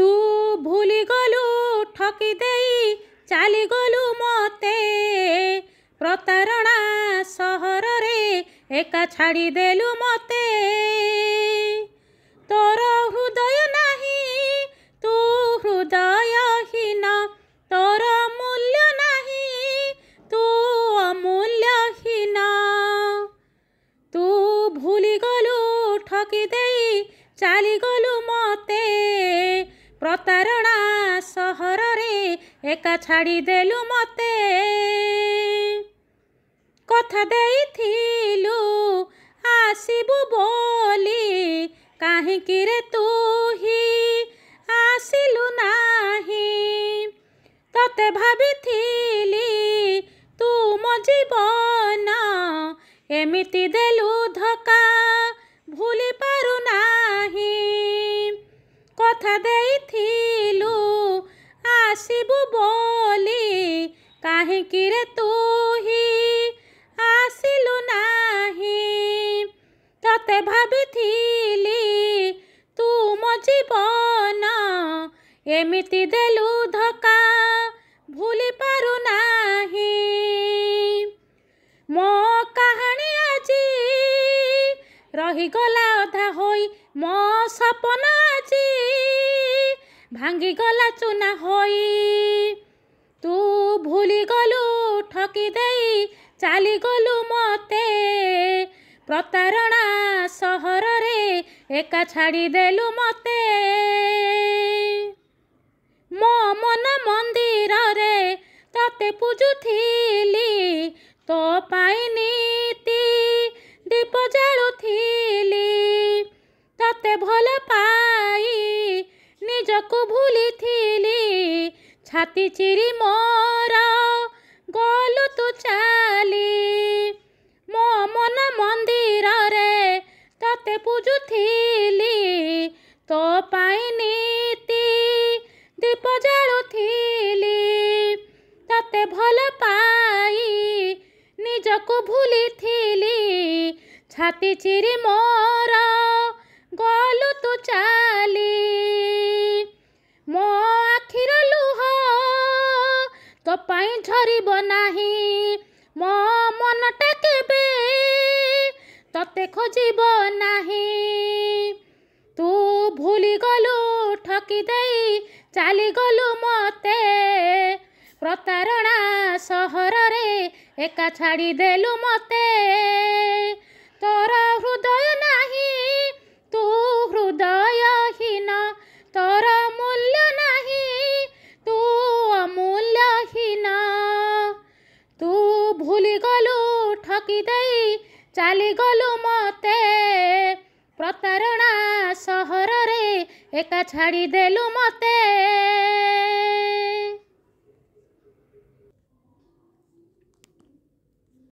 तू भूली गलु ठकी देई चाली गलु मते प्रतारणा सहर रे एका छाड़ी देलु मते तोर हृदय नहीं तू हृदयहीन तोर मूल्य नहीं तू अमूल्यहीन तू भूली गलु ठकी देई चाली गलु मते प्रतारणा सहर रे एका छाड़ी देलु मते कथा देइथिलु आसिबु बोली काहेकि रे तू ही आसिलु नाही तते भाबिथिली तू मो जीवन एमिति देलु धक्का भूली पारु नाही कथा देइथिलु आसिबु बोली काहेकि रे तू ही आसिलु नाही तते भाबिथिली तू मो जीवन एमिति देलु धक्का भूली पारु नाही मो कहानी आजी रहीगला अधा होई मो सपन आजी भांगीगला चुना होई तू भूली गलु ठकी देई चाली गलु मते प्रतारणा सहर रे एका छाड़ी देलु मते मो मन मंदिर रे तते पूजुथिली तो पाई नीति दीप जालुथिली तते भल पाई निजको भूली थिली छाती चिरी मोर गलु तू चाली मो मन मंदिर रे तते पूजुथिली तो पाई नीति दीप जालुथिली तते भल पाई निजको भूली थिली छाती चिरी मोर गलु तू चाली मो आखिर लुह तो पाई झरिब नाही मो मनटा केबे तते खोजिब नाही तू भूली गलु ठकी देई चाली गलु मते प्रतारणा सहर रे एका छाड़ी देलु मते तोर हृदय नाही तू हृदयहीन तोर मूल्य नहीं तू अमूल्यहीन तू भूली गलु ठकी देई चाली गलु मते प्रतारणा सहर रे एका छाड़ी देलु मते।